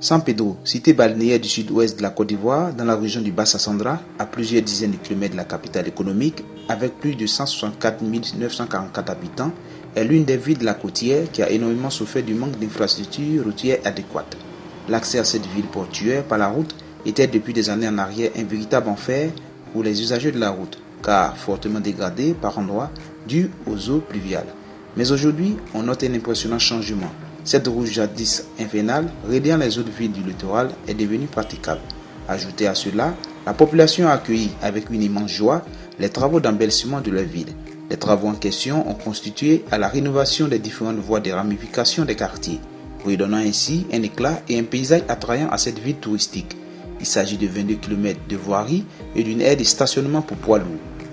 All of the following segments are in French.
San Pedro, cité balnéaire du sud-ouest de la Côte d'Ivoire, dans la région du Bas-Sassandra, à plusieurs dizaines de kilomètres de la capitale économique, avec plus de 164 944 habitants, est l'une des villes de la côtière qui a énormément souffert du manque d'infrastructures routières adéquates. L'accès à cette ville portuaire par la route était depuis des années en arrière un véritable enfer pour les usagers de la route, car fortement dégradée par endroits dû aux eaux pluviales. Mais aujourd'hui, on note un impressionnant changement. Cette route jadis infernale, reliant les autres villes du littoral, est devenue praticable. Ajoutez à cela, la population a accueilli avec une immense joie les travaux d'embellissement de leur ville. Les travaux en question ont constitué à la rénovation des différentes voies de ramification des quartiers, redonnant ainsi un éclat et un paysage attrayant à cette ville touristique. Il s'agit de 22 km de voirie et d'une aire de stationnement pour poids lourds.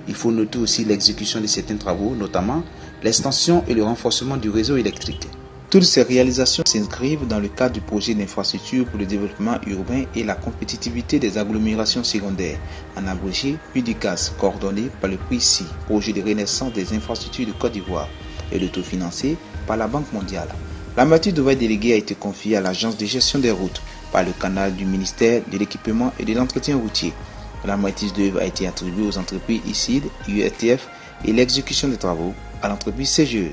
Il faut noter aussi l'exécution de certains travaux, notamment l'extension et le renforcement du réseau électrique. Toutes ces réalisations s'inscrivent dans le cadre du projet d'infrastructure pour le développement urbain et la compétitivité des agglomérations secondaires, en abrégé PUDICAS, coordonné par le PRICI, projet de renaissance des infrastructures de Côte d'Ivoire, et autofinancé par la Banque mondiale. La moitié d'ouvrage délégué a été confiée à l'Agence de gestion des routes par le canal du ministère de l'équipement et de l'entretien routier. La moitié d'œuvre a été attribuée aux entreprises ICID, UETF et l'exécution des travaux à l'entreprise CGE.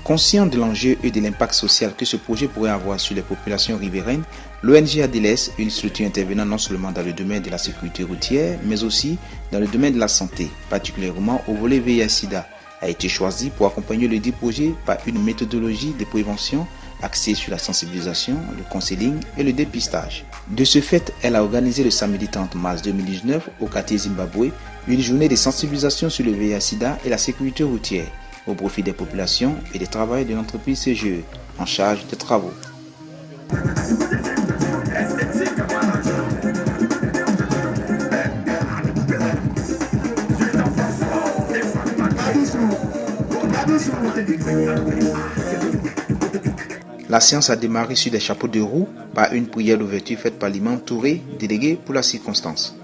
Conscient de l'enjeu et de l'impact social que ce projet pourrait avoir sur les populations riveraines, l'ONG ADELES, une structure intervenant non seulement dans le domaine de la sécurité routière, mais aussi dans le domaine de la santé, particulièrement au volet VIH-Sida, a été choisie pour accompagner le dit projet par une méthodologie de prévention axée sur la sensibilisation, le counseling et le dépistage. De ce fait, elle a organisé le samedi 30 mars 2019 au quartier Zimbabwe une journée de sensibilisation sur le VIH-Sida et la sécurité routière, au profit des populations et des travailleurs de l'entreprise CGE en charge des travaux. La séance a démarré sur des chapeaux de roue par une prière d'ouverture faite par l'imam Touré, délégué pour la circonstance.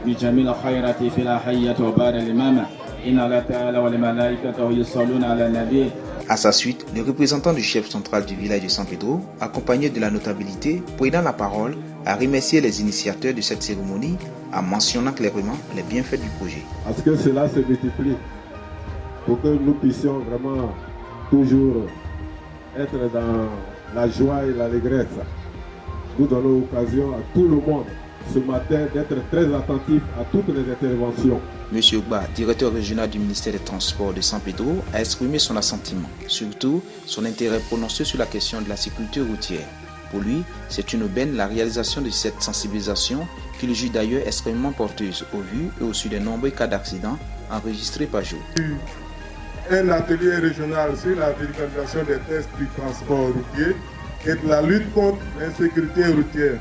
بجميل الخيرات في الحياة وبار الإمامة إن الله تعالى وملائكته يصلون على النبي. À sa suite, le représentant du chef central du village de San Pedro, accompagné de la notabilité, prenant la parole, a remercié les initiateurs de cette cérémonie en mentionnant clairement les bienfaits du projet. À ce que cela se multiplie, pour que nous puissions vraiment toujours être dans la joie et l'allégresse. Nous donnons l'occasion à tout le monde ce matin d'être très attentif à toutes les interventions. Monsieur Ogba, directeur régional du ministère des Transports de San Pedro, a exprimé son assentiment, surtout son intérêt prononcé sur la question de la sécurité routière. Pour lui, c'est une aubaine la réalisation de cette sensibilisation qu'il juge d'ailleurs extrêmement porteuse au vu et au su des nombreux cas d'accidents enregistrés par jour. Un atelier régional sur la vulgarisation des tests du transport routier et de la lutte contre l'insécurité routière.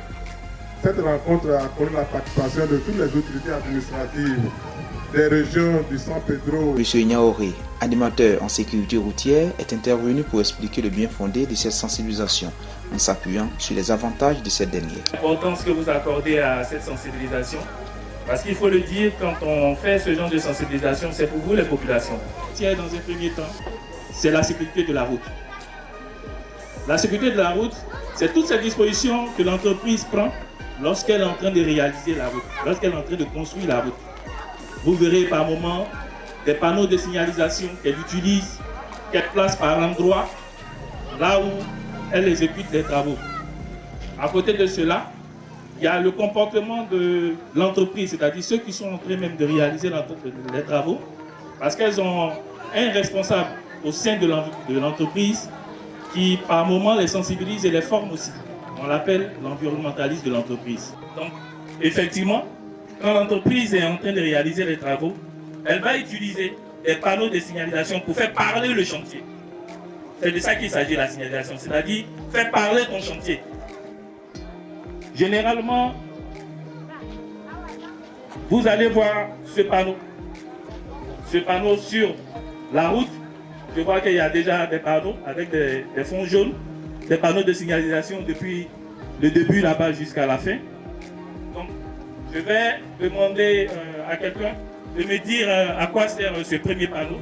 Cette rencontre a connu la participation de toutes les autorités administratives des régions du San Pedro. M. Ignaoré, animateur en sécurité routière, est intervenu pour expliquer le bien fondé de cette sensibilisation en s'appuyant sur les avantages de cette dernière. L'importance que vous accordez à cette sensibilisation, parce qu'il faut le dire, quand on fait ce genre de sensibilisation, c'est pour vous les populations. Tiens, dans un premier temps, c'est la sécurité de la route. La sécurité de la route, c'est toutes ces dispositions que l'entreprise prend lorsqu'elle est en train de réaliser la route, lorsqu'elle est en train de construire la route. Vous verrez par moment des panneaux de signalisation qu'elle utilise, qu'elle place par endroit, là où elle exécute les travaux. À côté de cela, il y a le comportement de l'entreprise, c'est-à-dire ceux qui sont en train même de réaliser les travaux, parce qu'elles ont un responsable au sein de l'entreprise qui par moment les sensibilise et les forme aussi. On l'appelle l'environnementaliste de l'entreprise. Donc, effectivement, quand l'entreprise est en train de réaliser les travaux, elle va utiliser des panneaux de signalisation pour faire parler le chantier. C'est de ça qu'il s'agit, la signalisation, c'est-à-dire faire parler ton chantier. Généralement, vous allez voir ce panneau sur la route. Je vois qu'il y a déjà des panneaux avec des fonds jaunes, des panneaux de signalisation depuis le début là-bas jusqu'à la fin. Donc, je vais demander à quelqu'un de me dire à quoi sert ce premier panneau.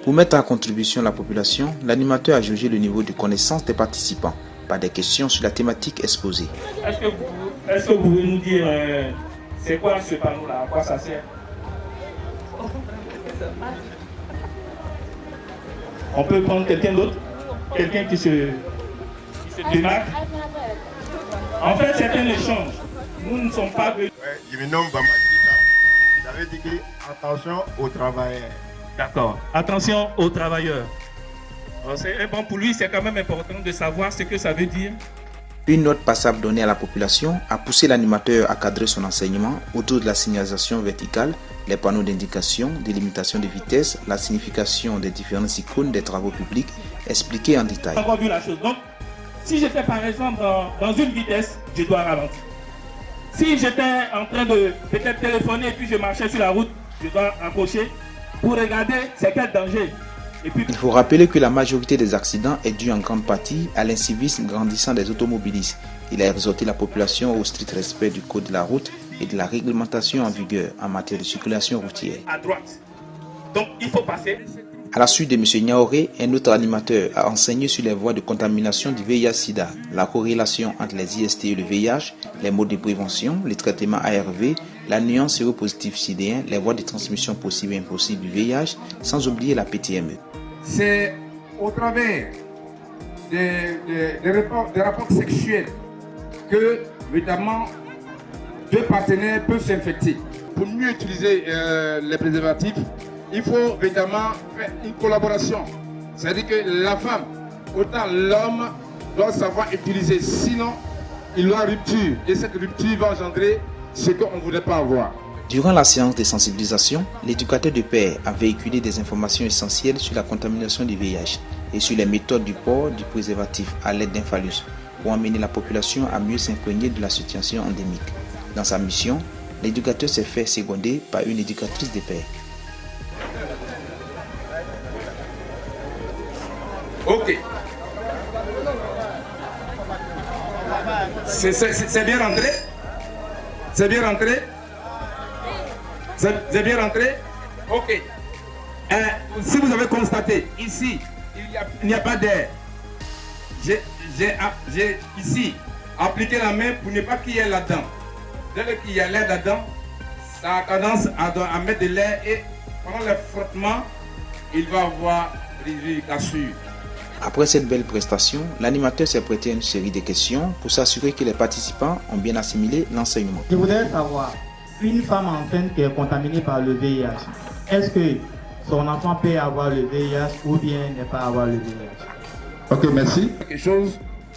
Pour mettre en contribution la population, l'animateur a jaugé le niveau de connaissance des participants par des questions sur la thématique exposée. Est-ce que vous pouvez nous dire c'est quoi ce panneau-là, à quoi ça sert? On peut prendre quelqu'un d'autre? Quelqu'un qui se démarque? En fait, c'est un échange. Nous ne sommes pas venus. Ouais, je me nomme Bama. J'avais dit que attention aux travailleurs. D'accord. Attention aux travailleurs. Bon, pour lui, c'est quand même important de savoir ce que ça veut dire. Une note passable donnée à la population a poussé l'animateur à cadrer son enseignement autour de la signalisation verticale, les panneaux d'indication, des limitations de vitesse, la signification des différentes icônes des travaux publics, expliquées en détail. On a encore vu la chose. Donc, si j'étais par exemple dans une vitesse, je dois ralentir. Si j'étais en train de peut-être téléphoner et puis je marchais sur la route, je dois accrocher pour regarder c'est quel danger. Et puis... Il faut rappeler que la majorité des accidents est due en grande partie à l'incivisme grandissant des automobilistes. Il a exhorté la population au strict respect du code de la route et de la réglementation en vigueur en matière de circulation routière. À droite. Donc il faut passer. À la suite de M. Niaoré, un autre animateur a enseigné sur les voies de contamination du VIH-Sida, la corrélation entre les IST et le VIH, les modes de prévention, les traitements ARV, la nuance séropositif sidéen, les voies de transmission possibles et impossibles du VIH, sans oublier la PTME. C'est au travers des rapports sexuels que, notamment, deux partenaires peuvent s'infecter. Pour mieux utiliser les préservatifs, il faut évidemment faire une collaboration. C'est-à-dire que la femme, autant l'homme, doit savoir utiliser. Sinon, il y aura rupture. Et cette rupture va engendrer ce qu'on ne voulait pas avoir. Durant la séance de sensibilisation, l'éducateur de pair a véhiculé des informations essentielles sur la contamination du VIH et sur les méthodes du port du préservatif à l'aide d'un phallus pour amener la population à mieux s'imprégner de la situation endémique. Dans sa mission, l'éducateur s'est fait seconder par une éducatrice de pair. Ok. C'est bien rentré? C'est bien rentré? C'est bien rentré? Ok. Si vous avez constaté, ici, il n'y a pas d'air. J'ai ici appliqué la main pour ne pas qu'il y ait là-dedans. Dès qu'il y a l'air là-dedans, ça a tendance à mettre de l'air et pendant le frottement, il va avoir des cassures. Après cette belle prestation, l'animateur s'est prêté à une série de questions pour s'assurer que les participants ont bien assimilé l'enseignement. Je voudrais savoir, une femme enceinte qui est contaminée par le VIH, est-ce que son enfant peut avoir le VIH ou bien ne pas avoir le VIH? Ok, merci.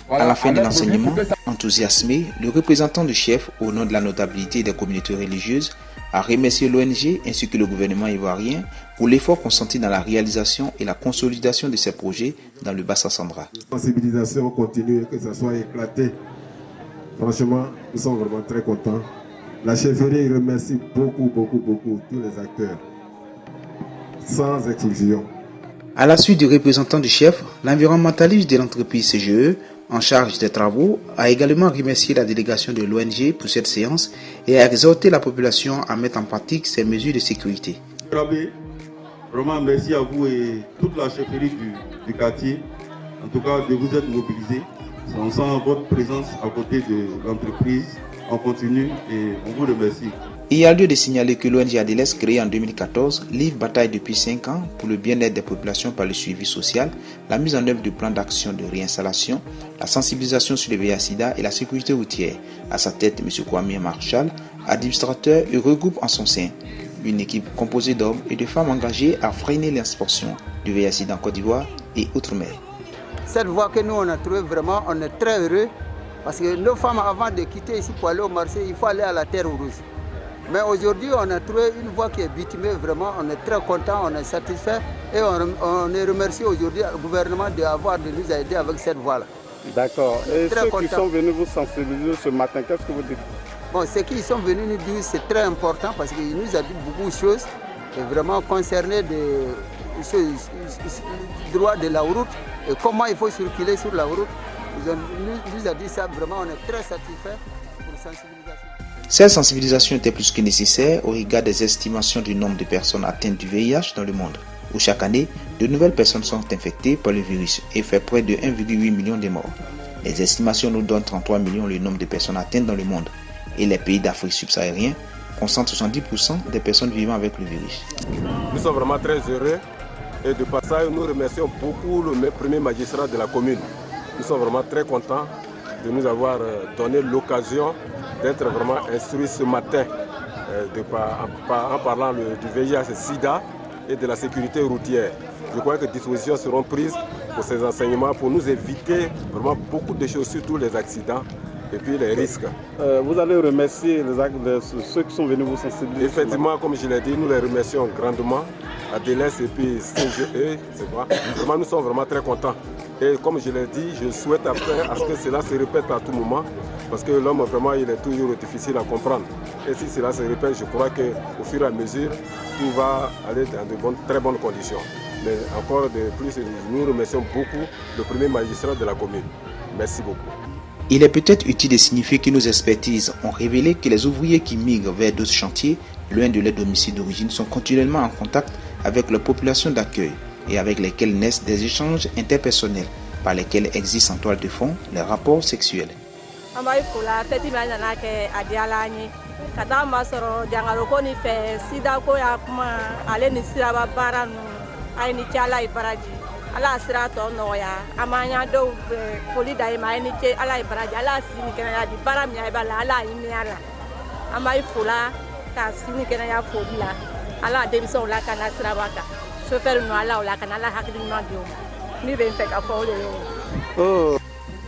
À la fin de l'enseignement, enthousiasmé, le représentant du chef, au nom de la notabilité des communautés religieuses, a remercié l'ONG ainsi que le gouvernement ivoirien pour l'effort consenti dans la réalisation et la consolidation de ces projets dans le Bassa Sandra. La sensibilisation continue et que ça soit éclaté. Franchement, nous sommes vraiment très contents. La chefferie remercie beaucoup tous les acteurs, sans exclusion. À la suite du représentant du chef, l'environnementaliste de l'entreprise CGE, en charge des travaux, a également remercié la délégation de l'ONG pour cette séance et a exhorté la population à mettre en pratique ces mesures de sécurité. Vraiment merci à vous et toute la chefferie du quartier, en tout cas de vous être mobilisés. On sent votre présence à côté de l'entreprise. On continue et on vous remercie. Il y a lieu de signaler que l'ONG ADELES, créée en 2014, livre bataille depuis 5 ans pour le bien-être des populations par le suivi social, la mise en œuvre de plans d'action de réinstallation, la sensibilisation sur le VIH-Sida et la sécurité routière. À sa tête, M. Kwame Marshall, administrateur, et regroupe en son sein une équipe composée d'hommes et de femmes engagées à freiner l'expansion du VIH-Sida en Côte d'Ivoire et outre-mer. Cette voie que nous on a trouvée, vraiment, on est très heureux parce que nos femmes, avant de quitter ici pour aller au marché, il faut aller à la Terre Rouge. Mais aujourd'hui, on a trouvé une voie qui est bitumée, vraiment, on est très content, on est satisfait et on est remercié aujourd'hui au gouvernement de nous aider avec cette voie-là. D'accord. Et ceux qui sont venus vous sensibiliser ce matin, qu'est-ce que vous dites? Bon, ceux qui sont venus nous dire, c'est très important parce qu'il nous a dit beaucoup de choses, et vraiment concerné des droits de la route et comment il faut circuler sur la route. Il nous a dit ça, vraiment, on est très satisfait pour la sensibilisation. Cette sensibilisation était plus que nécessaire au regard des estimations du nombre de personnes atteintes du VIH dans le monde. où chaque année, de nouvelles personnes sont infectées par le virus et fait près de 1,8 million de morts. Les estimations nous donnent 33 millions le nombre de personnes atteintes dans le monde et les pays d'Afrique subsaharienne concentrent 70% des personnes vivant avec le virus. Nous sommes vraiment très heureux et de passage, nous remercions beaucoup le premier magistrat de la commune. Nous sommes vraiment très contents de nous avoir donné l'occasion d'être vraiment instruits ce matin en parlant du VIH-Sida et de la sécurité routière. Je crois que des dispositions seront prises pour ces enseignements pour nous éviter vraiment beaucoup de choses, surtout les accidents et puis les risques. Vous allez remercier ceux qui sont venus vous sensibiliser. Effectivement, comme je l'ai dit, nous les remercions grandement. Adélès et puis CGE, c'est vrai. Vraiment, nous sommes vraiment très contents. Et comme je l'ai dit, je souhaite après à ce que cela se répète à tout moment, parce que l'homme vraiment il est toujours difficile à comprendre. Et si cela se répète, je crois qu'au fur et à mesure, tout va aller dans de très bonnes conditions. Mais encore de plus, nous remercions beaucoup le premier magistrat de la commune. Merci beaucoup. Il est peut-être utile de signifier que nos expertises ont révélé que les ouvriers qui migrent vers d'autres chantiers, loin de leur domicile d'origine, sont continuellement en contact avec la population d'accueil et avec lesquelles naissent des échanges interpersonnels par lesquels existent en toile de fond les rapports sexuels.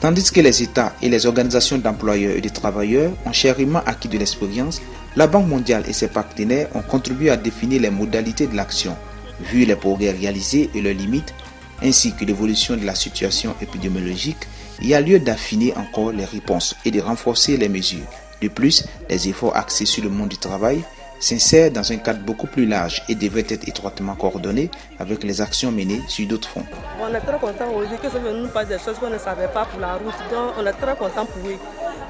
Tandis que les États et les organisations d'employeurs et de travailleurs ont chèrement acquis de l'expérience, la Banque mondiale et ses partenaires ont contribué à définir les modalités de l'action, vu les progrès réalisés et leurs limites, ainsi que l'évolution de la situation épidémiologique. Il y a lieu d'affiner encore les réponses et de renforcer les mesures. De plus, les efforts axés sur le monde du travail s'insèrent dans un cadre beaucoup plus large et devraient être étroitement coordonnés avec les actions menées sur d'autres fronts. On est très content aujourd'hui que ça nous passe des choses qu'on ne savait pas pour la route. Donc on est très content pour eux.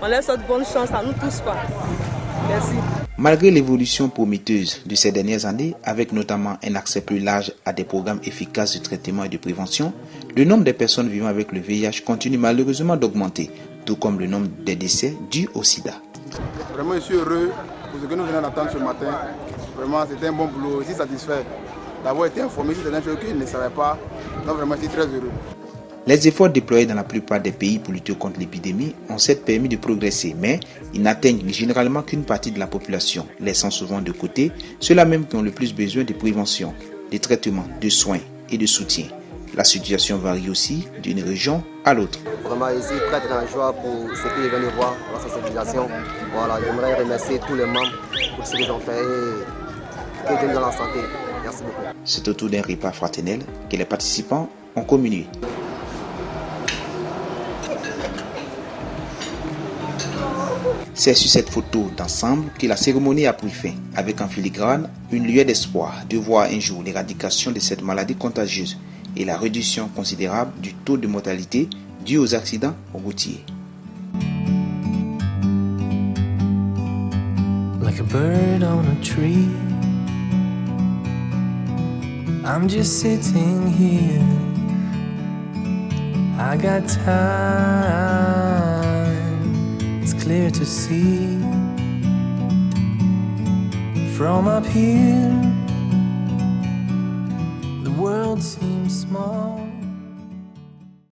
On leur souhaite bonne chance à nous tous. Merci. Malgré l'évolution prometteuse de ces dernières années, avec notamment un accès plus large à des programmes efficaces de traitement et de prévention, le nombre de personnes vivant avec le VIH continue malheureusement d'augmenter, tout comme le nombre des décès dus au sida. Vraiment, je suis heureux pour ce que nous venons d'entendre ce matin. Vraiment, c'était un bon boulot. Je suis satisfait d'avoir été informé sur certaines choses que je ne savais pas. Donc vraiment, je suis très heureux. Les efforts déployés dans la plupart des pays pour lutter contre l'épidémie ont certes permis de progresser, mais ils n'atteignent généralement qu'une partie de la population, laissant souvent de côté ceux-là même qui ont le plus besoin de prévention, de traitement, de soins et de soutien. La situation varie aussi d'une région à l'autre. Vraiment ici, très dans la joie pour ce qu'ils viennent voir, la sensibilisation. Voilà, j'aimerais remercier tous les membres pour ce qu'ils ont fait et que Dieu nous donne la santé. Merci beaucoup. C'est autour d'un repas fraternel que les participants ont communié. C'est sur cette photo d'ensemble que la cérémonie a pris fin, avec en filigrane une lueur d'espoir de voir un jour l'éradication de cette maladie contagieuse et la réduction considérable du taux de mortalité dû aux accidents routiers. Like a bird on a tree, I'm just sitting here. I got time, it's clear to see. From up here, the world seems small.